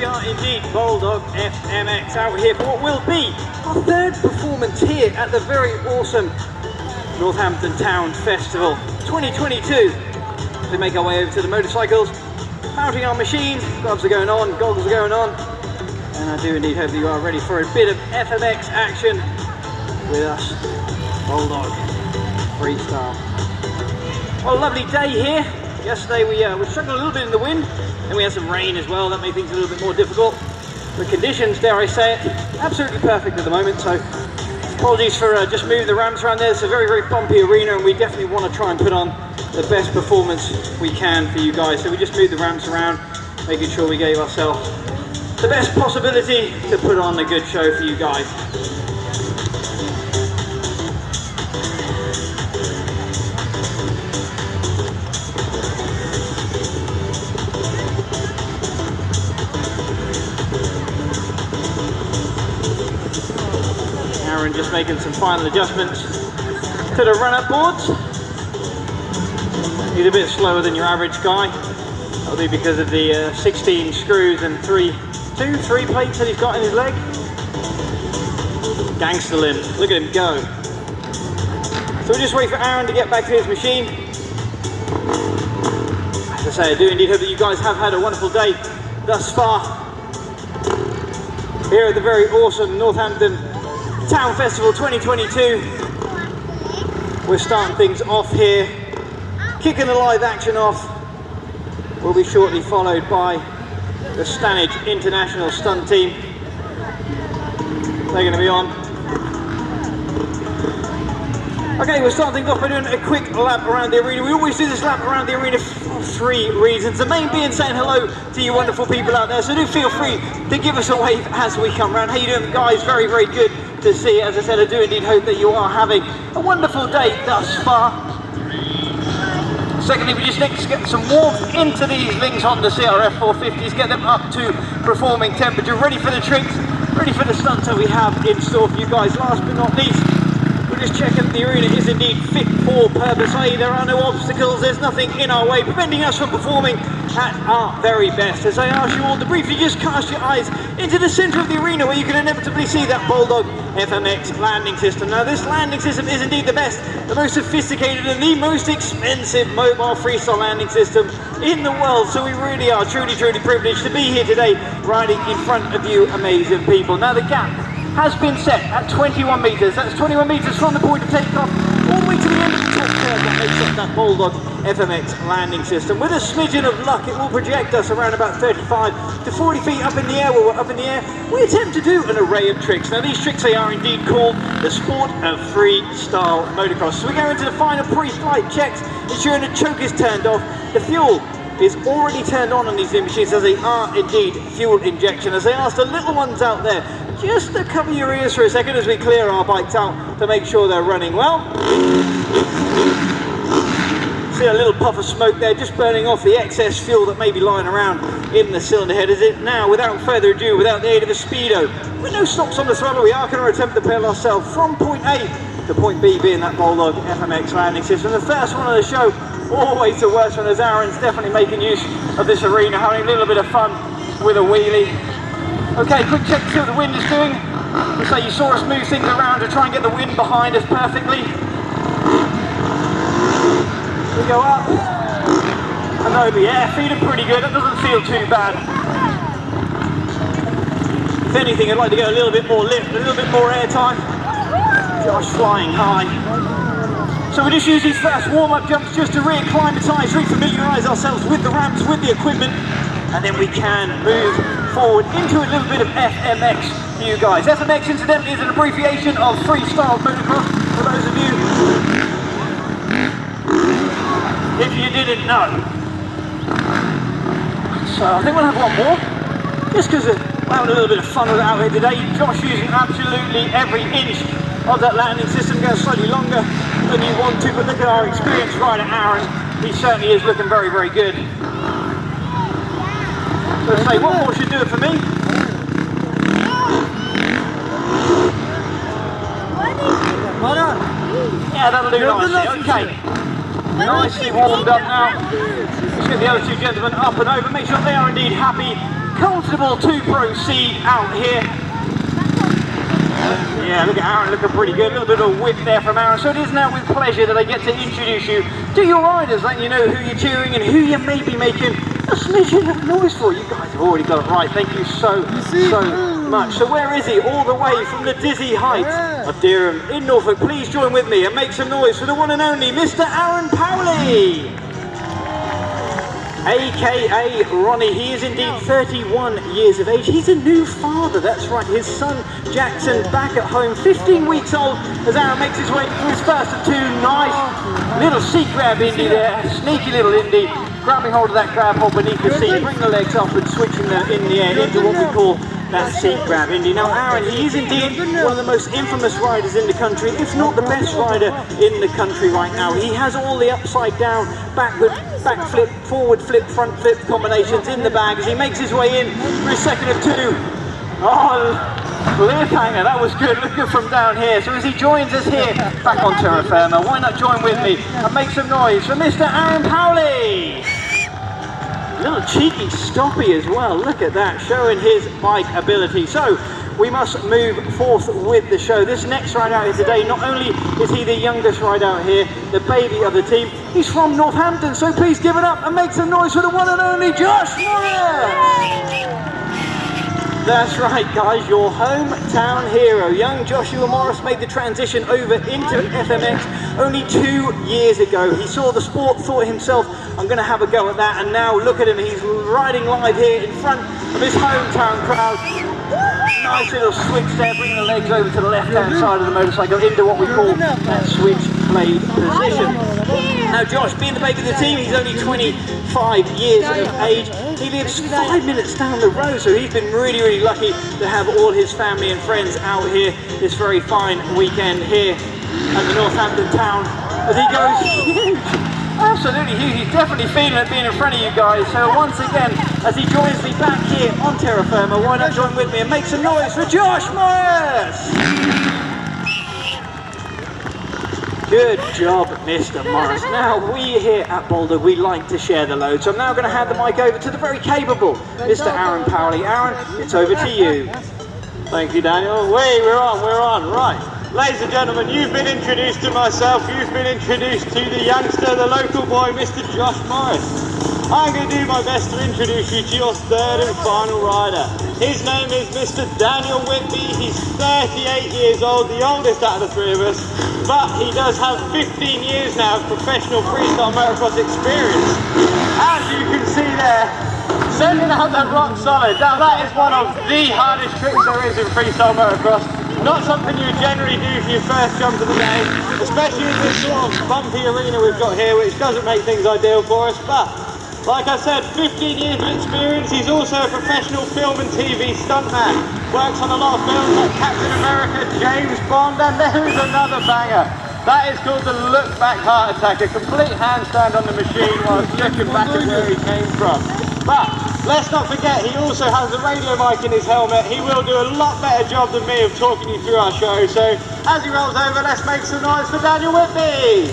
are indeed Bolddog FMX out here for what will be our third performance here at the very awesome Northampton Town Festival 2022. We make our way over to the motorcycles, mounting our machines, gloves are going on, goggles are going on, and I do indeed hope that you are ready for a bit of FMX action with us, Bolddog Freestyle. Well, a lovely day here. Yesterday we struggled a little bit in the wind, and we had some rain as well. That made things a little bit more difficult. The conditions, dare I say it, absolutely perfect at the moment, so apologies for just moving the ramps around there. It's a very, very bumpy arena, and we definitely want to try and put on the best performance we can for you guys. So we just moved the ramps around, making sure we gave ourselves the best possibility to put on a good show for you guys. Aaron just making some final adjustments to the run-up boards. He's a bit slower than your average guy. That'll be because of the 16 screws and three plates that he's got in his leg. Gangster Lynn, look at him go. So we'll just wait for Aaron to get back to his machine. As I say, I do indeed hope that you guys have had a wonderful day thus far here at the very awesome Northampton Town Festival 2022. We're starting things off here, kicking the live action off. Will be shortly followed by the Stunt International Stunt team. They're going to be on. Okay, we're starting things off by doing a quick lap around the arena. We always do this lap around the arena for three reasons. The main being saying hello to you wonderful people out there. So do feel free to give us a wave as we come around. How you doing, guys? Very, very good to see. As I said, I do indeed hope that you are having a wonderful day thus far. Secondly, we just need to get some warmth into these Lynx Honda CRF 450s, get them up to performing temperature, ready for the tricks, ready for the stunts that we have in store for you guys. Last but not least, we're just checking that the arena is indeed fit for purpose, i.e. there are no obstacles, there's nothing in our way preventing us from performing at our very best. As I ask you all to briefly just cast your eyes into the centre of the arena where you can inevitably see that Bolldog FMX landing system. Now this landing system is indeed the best, the most sophisticated and the most expensive mobile freestyle landing system in the world. So we really are truly, truly privileged to be here today riding in front of you amazing people. Now the gap has been set at 21 metres. That's 21 metres from the point of takeoff all the way to the end of the top curve that makes up that Bolldog FMX landing system. With a smidgen of luck, it will project us around about 35 to 40 feet up in the air. While we're up in the air, we attempt to do an array of tricks. Now these tricks, they are indeed called the sport of freestyle motocross. So we go into the final pre-flight checks, ensuring the choke is turned off. The fuel is already turned on these new machines, as they are indeed fuel injection. As I asked the little ones out there just to cover your ears for a second as we clear our bikes out to make sure they're running well. See a little puff of smoke there, just burning off the excess fuel that may be lying around in the cylinder head. Is it now, without further ado, without the aid of a speedo, with no stops on the throttle, we are going to attempt to propel ourselves from point A to point B, being that Bolldog FMX landing system. The first one of the show, always the worst one, as Aaron's definitely making use of this arena, having a little bit of fun with a wheelie. Okay, quick check to see what the wind is doing. Looks like you saw us move things around to try and get the wind behind us perfectly. We go up and over. Yeah, feeling pretty good. That doesn't feel too bad. If anything, I'd like to get a little bit more lift, a little bit more air time. Josh flying high. So we just use these first warm-up jumps just to re-acclimatise, re-familiarise ourselves with the ramps, with the equipment, and then we can move forward into a little bit of FMX for you guys. FMX, incidentally, is an abbreviation of freestyle motocross, for those of you if you didn't know. So I think we'll have one more, just because we're having a little bit of fun with it out here today. Josh using absolutely every inch of that landing system, goes slightly longer than you want to, but look at our experienced rider Aaron, he certainly is looking very, very good. So say, one more should do it for me. Yeah, that'll do nicely. Okay, nicely warmed up now. Let's get the other two gentlemen up and over, make sure they are indeed happy, comfortable to proceed out here. Yeah, look at Aaron looking pretty good. A little bit of a whip there from Aaron. So it is now with pleasure that I get to introduce you to your riders, letting you know who you're cheering and who you may be making a smidgen of noise for. You guys have already got it right. Thank you so much. So where is he? All the way from the dizzy heights of Dereham in Norfolk. Please join with me and make some noise for the one and only Mr. Aaron Powley, aka Ronnie. He is indeed 31 years of age. He's a new father, that's right. His son Jackson back at home, 15 weeks old, as Aaron makes his way through his first of two. Nice little seat grab Indy there, sneaky little Indy, grabbing hold of that grab hold beneath the seat, bring the legs up and switching them in the air into what we call that seat grab Indy. Now Aaron, he is indeed one of the most infamous riders in the country, if not the best rider in the country right now. He has all the upside down, backward, back flip, forward flip, front flip combinations in the bag as he makes his way in for his second of two. Oh, cliffhanger, that was good, looking from down here. So as he joins us here back on terra firma, why not join with me and make some noise for Mr. Aaron Powley? A little cheeky stoppy as well, look at that, showing his bike ability. So we must move forth with the show. This next ride out here today, not only is he the youngest ride out here, the baby of the team, he's from Northampton, so please give it up and make some noise for the one and only Josh Morris! That's right guys, your hometown hero. Young Joshua Morris made the transition over into FMX only 2 years ago. He saw the sport, thought himself, I'm going to have a go at that, and now look at him, he's riding live here in front of his hometown crowd. Nice little switch there, bringing the legs over to the left-hand side of the motorcycle into what we call that switch blade position. Now Josh, being the baby of the team, he's only 25 years of age. He lives 5 minutes down the road, so he's been really lucky to have all his family and friends out here this very fine weekend here at the Northampton town as he goes huge. Absolutely huge. He's definitely feeling it being in front of you guys. So once again, as he joins me back here on terra firma, why not join with me and make some noise for Josh Morris? Good job, Mr. Morris. Now, we here at Bolddog, we like to share the load, so I'm now going to hand the mic over to the very capable Mr. Aaron Powley. Aaron, it's over to you. Thank you, Daniel. We're on. Right. Ladies and gentlemen, you've been introduced to myself, you've been introduced to the youngster, the local boy, Mr. Josh Morris. I'm going to do my best to introduce you to your third and final rider. His name is Mr. Daniel Whitby. He's 38 years old, the oldest out of the three of us, but he does have 15 years now of professional freestyle motocross experience. As you can see there, sending out that rock solid. Now that is one of the hardest tricks there is in freestyle motocross. Not something you generally do for your first jump of the day, especially in this sort of bumpy arena we've got here, which doesn't make things ideal for us, but like I said, 15 years of experience. He's also a professional film and TV stuntman. Works on a lot of films like Captain America, James Bond, and there is another banger. That is called the Look Back Heart Attack, a complete handstand on the machine while looking back at where he came from. But let's not forget, he also has a radio mic in his helmet. He will do a lot better job than me of talking you through our show. So as he rolls over, let's make some noise for Daniel Whitby.